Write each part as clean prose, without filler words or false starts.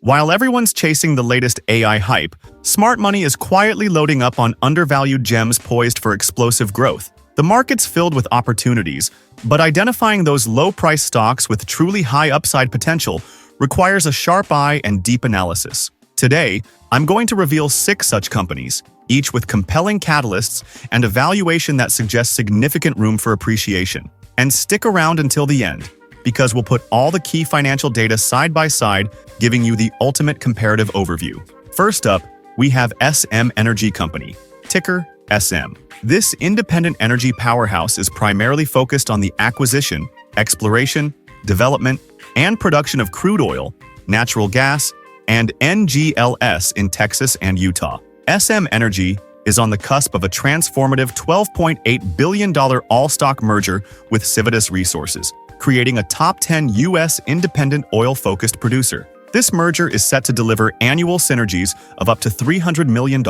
While everyone's chasing the latest AI hype, smart money is quietly loading up on undervalued gems poised for explosive growth. The market's filled with opportunities, but identifying those low-price stocks with truly high upside potential requires a sharp eye and deep analysis. Today, I'm going to reveal 6 such companies, each with compelling catalysts and a valuation that suggests significant room for appreciation. And stick around until the end, because we'll put all the key financial data side by side, giving you the ultimate comparative overview. First up, we have SM Energy Company, ticker SM. This independent energy powerhouse is primarily focused on the acquisition, exploration, development, and production of crude oil, natural gas, and NGLs in Texas and Utah. SM Energy is on the cusp of a transformative $12.8 billion all-stock merger with Civitas Resources, creating a top 10 U.S. independent oil-focused producer. This merger is set to deliver annual synergies of up to $300 million,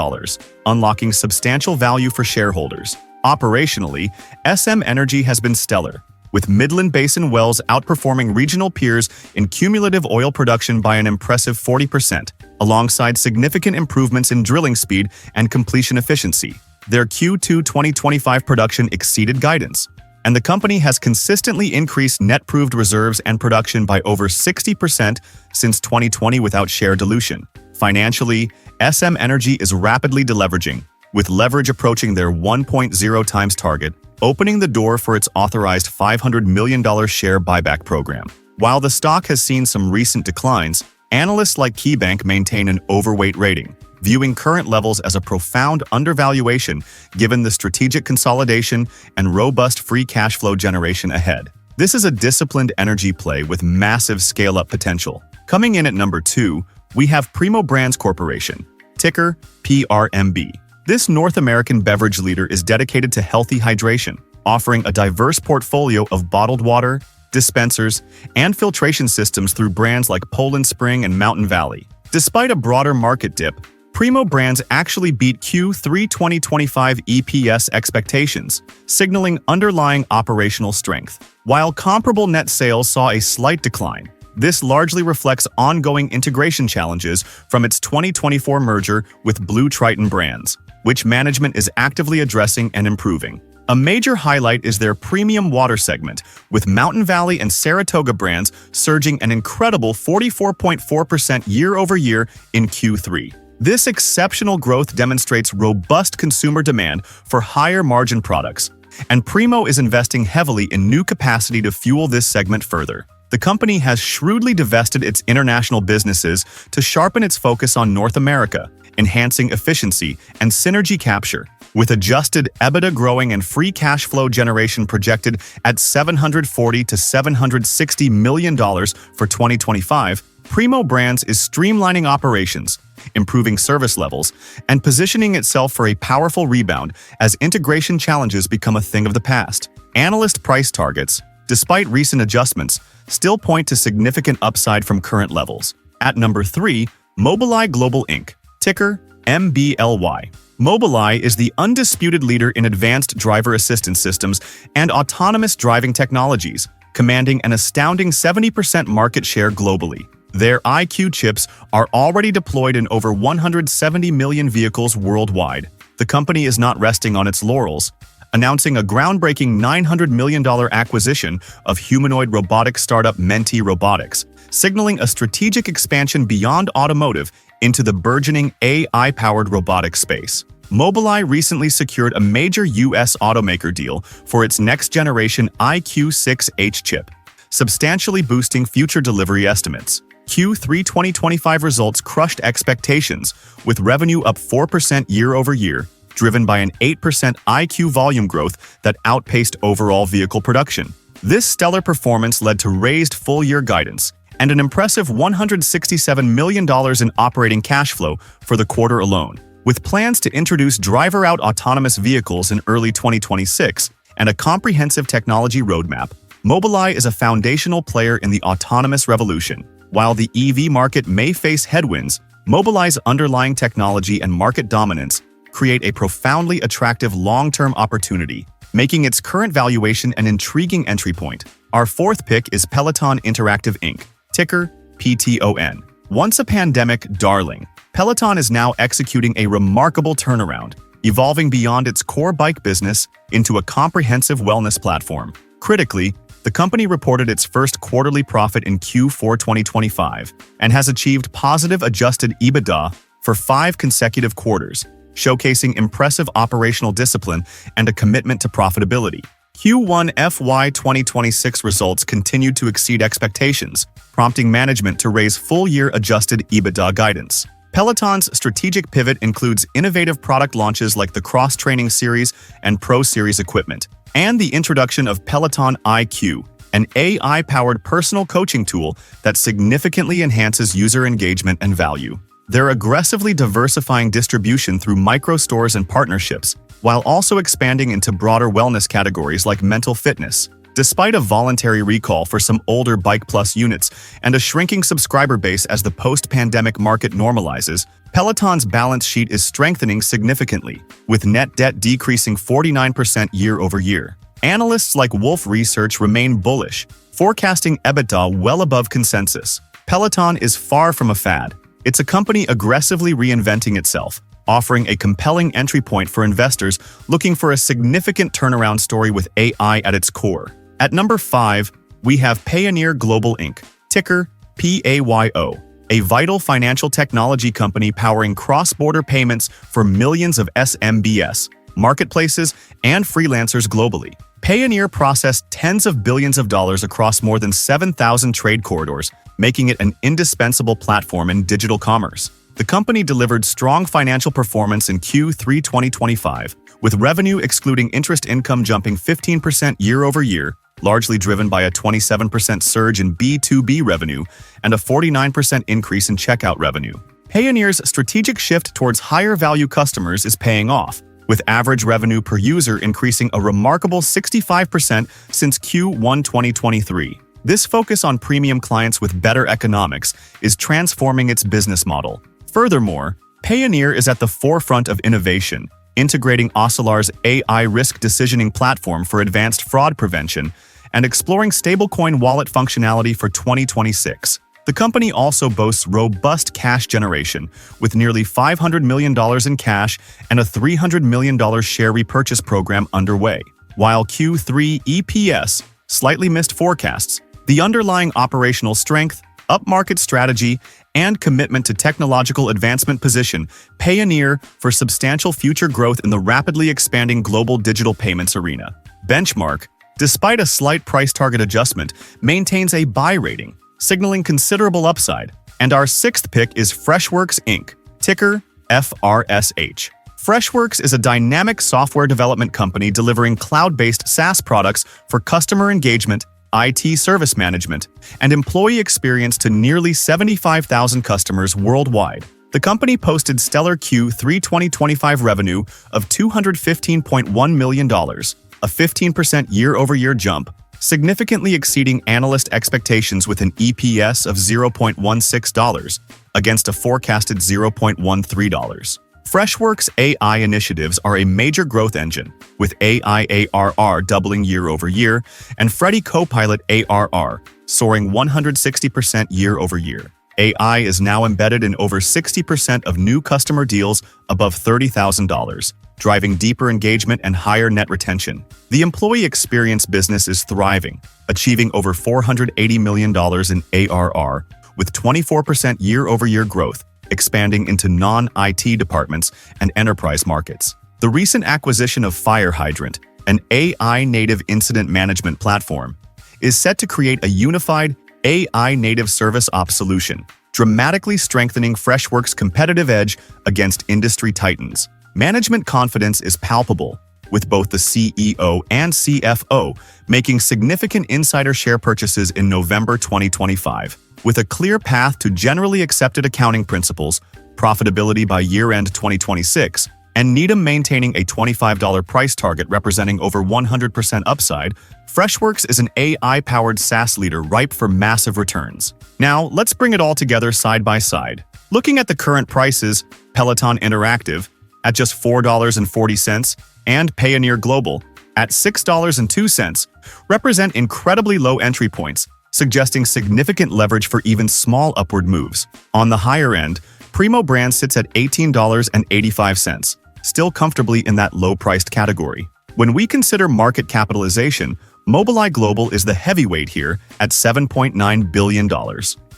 unlocking substantial value for shareholders. Operationally, SM Energy has been stellar, with Midland Basin wells outperforming regional peers in cumulative oil production by an impressive 40%, alongside significant improvements in drilling speed and completion efficiency. Their Q2 2025 production exceeded guidance, and the company has consistently increased net proved reserves and production by over 60% since 2020 without share dilution. Financially, SM Energy is rapidly deleveraging, with leverage approaching their 1.0 times target, opening the door for its authorized $500 million share buyback program. While the stock has seen some recent declines, analysts like KeyBank maintain an overweight rating, viewing current levels as a profound undervaluation given the strategic consolidation and robust free cash flow generation ahead. This is a disciplined energy play with massive scale-up potential. Coming in at number 2, we have Primo Brands Corporation, ticker PRMB. This North American beverage leader is dedicated to healthy hydration, offering a diverse portfolio of bottled water, dispensers, and filtration systems through brands like Poland Spring and Mountain Valley. Despite a broader market dip, Primo Brands actually beat Q3 2025 EPS expectations, signaling underlying operational strength. While comparable net sales saw a slight decline, this largely reflects ongoing integration challenges from its 2024 merger with Blue Triton Brands, which management is actively addressing and improving. A major highlight is their premium water segment, with Mountain Valley and Saratoga brands surging an incredible 44.4% year-over-year in Q3. This exceptional growth demonstrates robust consumer demand for higher-margin products, and Primo is investing heavily in new capacity to fuel this segment further. The company has shrewdly divested its international businesses to sharpen its focus on North America, enhancing efficiency and synergy capture. With adjusted EBITDA growing and free cash flow generation projected at $740 to $760 million for 2025, Primo Brands is streamlining operations, improving service levels, and positioning itself for a powerful rebound as integration challenges become a thing of the past. Analyst price targets, despite recent adjustments, still point to significant upside from current levels. At number 3, Mobileye Global Inc., ticker MBLY. Mobileye is the undisputed leader in advanced driver assistance systems and autonomous driving technologies, commanding an astounding 70% market share globally. Their IQ chips are already deployed in over 170 million vehicles worldwide. The company is not resting on its laurels, announcing a groundbreaking $900 million acquisition of humanoid robotics startup Menti Robotics, signaling a strategic expansion beyond automotive into the burgeoning AI-powered robotics space. Mobileye recently secured a major U.S. automaker deal for its next-generation IQ6H chip, substantially boosting future delivery estimates. Q3 2025 results crushed expectations, with revenue up 4% year-over-year, driven by an 8% IQ volume growth that outpaced overall vehicle production. This stellar performance led to raised full-year guidance and an impressive $167 million in operating cash flow for the quarter alone. With plans to introduce driver-out autonomous vehicles in early 2026 and a comprehensive technology roadmap, Mobileye is a foundational player in the autonomous revolution. While the EV market may face headwinds, Mobileye's underlying technology and market dominance create a profoundly attractive long-term opportunity, making its current valuation an intriguing entry point. Our fourth pick is Peloton Interactive Inc., ticker PTON. Once a pandemic darling, Peloton is now executing a remarkable turnaround, evolving beyond its core bike business into a comprehensive wellness platform. Critically, the company reported its first quarterly profit in Q4 2025 and has achieved positive adjusted EBITDA for 5 consecutive quarters, showcasing impressive operational discipline and a commitment to profitability. Q1 FY 2026 results continued to exceed expectations, prompting management to raise full-year adjusted EBITDA guidance. Peloton's strategic pivot includes innovative product launches like the Cross Training Series and Pro Series equipment, and the introduction of Peloton IQ, an AI-powered personal coaching tool that significantly enhances user engagement and value. They're aggressively diversifying distribution through micro-stores and partnerships, while also expanding into broader wellness categories like mental fitness. Despite a voluntary recall for some older Bike Plus units and a shrinking subscriber base as the post-pandemic market normalizes, Peloton's balance sheet is strengthening significantly, with net debt decreasing 49% year-over-year. Analysts like Wolfe Research remain bullish, forecasting EBITDA well above consensus. Peloton is far from a fad. It's a company aggressively reinventing itself, offering a compelling entry point for investors looking for a significant turnaround story with AI at its core. At number 5, we have Payoneer Global Inc., ticker PAYO, a vital financial technology company powering cross-border payments for millions of SMBs, marketplaces, and freelancers globally. Payoneer processed tens of billions of dollars across more than 7,000 trade corridors, making it an indispensable platform in digital commerce. The company delivered strong financial performance in Q3 2025, with revenue excluding interest income jumping 15% year-over-year, largely driven by a 27% surge in B2B revenue and a 49% increase in checkout revenue. Payoneer's strategic shift towards higher-value customers is paying off, with average revenue per user increasing a remarkable 65% since Q1 2023. This focus on premium clients with better economics is transforming its business model. Furthermore, Payoneer is at the forefront of innovation, integrating Ocelar's AI risk decisioning platform for advanced fraud prevention and exploring stablecoin wallet functionality for 2026. The company also boasts robust cash generation, with nearly $500 million in cash and a $300 million share repurchase program underway. While Q3 EPS slightly missed forecasts, the underlying operational strength, upmarket strategy, and commitment to technological advancement position Payoneer for substantial future growth in the rapidly expanding global digital payments arena. Benchmark, despite a slight price target adjustment, maintains a buy rating, signaling considerable upside. And our 6th pick is Freshworks Inc., ticker FRSH. Freshworks is a dynamic software development company delivering cloud-based SaaS products for customer engagement, IT service management, and employee experience to nearly 75,000 customers worldwide. The company posted stellar Q3 2025 revenue of $215.1 million, a 15% year-over-year jump, significantly exceeding analyst expectations with an EPS of $0.16 against a forecasted $0.13. Freshworks' AI initiatives are a major growth engine, with AI ARR doubling year-over-year and Freddy Copilot ARR soaring 160% year-over-year. AI is now embedded in over 60% of new customer deals above $30,000, driving deeper engagement and higher net retention. The employee experience business is thriving, achieving over $480 million in ARR, with 24% year-over-year growth, expanding into non-IT departments and enterprise markets. The recent acquisition of Fire Hydrant, an AI-native incident management platform, is set to create a unified AI-native service ops solution, dramatically strengthening Freshworks' competitive edge against industry titans. Management confidence is palpable, with both the CEO and CFO making significant insider share purchases in November 2025. With a clear path to generally accepted accounting principles, profitability by year-end 2026, and Needham maintaining a $25 price target representing over 100% upside, Freshworks is an AI-powered SaaS leader ripe for massive returns. Now, let's bring it all together side by side. Looking at the current prices, Peloton Interactive at just $4.40 and Payoneer Global at $6.02 represent incredibly low entry points, suggesting significant leverage for even small upward moves. On the higher end, Primo Brands sits at $18.85, still comfortably in that low-priced category. When we consider market capitalization, Mobileye Global is the heavyweight here at $7.9 billion.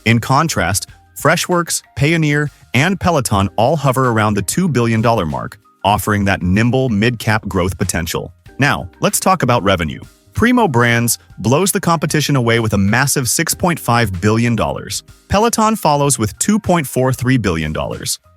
In contrast, Freshworks, Payoneer, and Peloton all hover around the $2 billion mark, offering that nimble mid-cap growth potential. Now, let's talk about revenue. Primo Brands blows the competition away with a massive $6.5 billion. Peloton follows with $2.43 billion.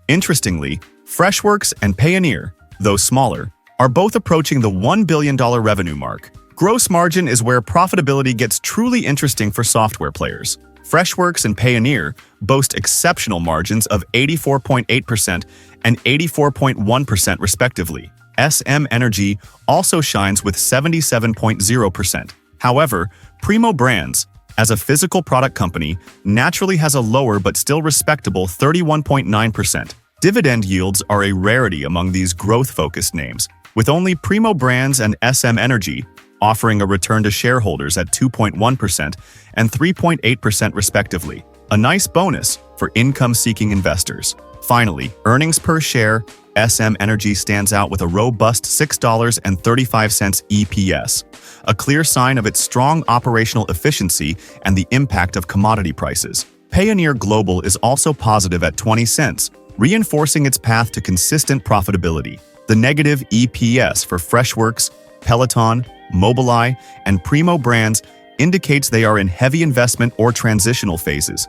Interestingly, Freshworks and Payoneer, though smaller, are both approaching the $1 billion revenue mark. Gross margin is where profitability gets truly interesting for software players. Freshworks and Payoneer boast exceptional margins of 84.8% and 84.1% respectively. SM Energy also shines with 77.0%. However, Primo Brands, as a physical product company, naturally has a lower but still respectable 31.9%. Dividend yields are a rarity among these growth-focused names, with only Primo Brands and SM Energy offering a return to shareholders at 2.1% and 3.8% respectively, a nice bonus for income-seeking investors. Finally, earnings per share, SM Energy stands out with a robust $6.35 EPS, a clear sign of its strong operational efficiency and the impact of commodity prices. Payoneer Global is also positive at 20 cents, reinforcing its path to consistent profitability. The negative EPS for Freshworks, Peloton, Mobileye, and Primo Brands indicates they are in heavy investment or transitional phases,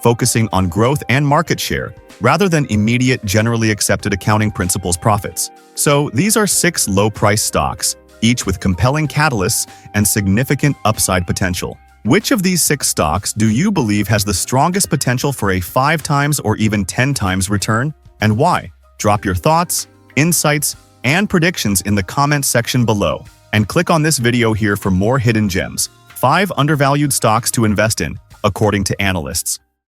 focusing on growth and market share rather than immediate generally accepted accounting principles profits. So these are 6 low-price stocks, each with compelling catalysts and significant upside potential. Which of these 6 stocks do you believe has the strongest potential for a 5 times or even 10 times return, and why? Drop your thoughts, insights, and predictions in the comments section below. And click on this video here for more hidden gems. 5 undervalued stocks to invest in, according to analysts.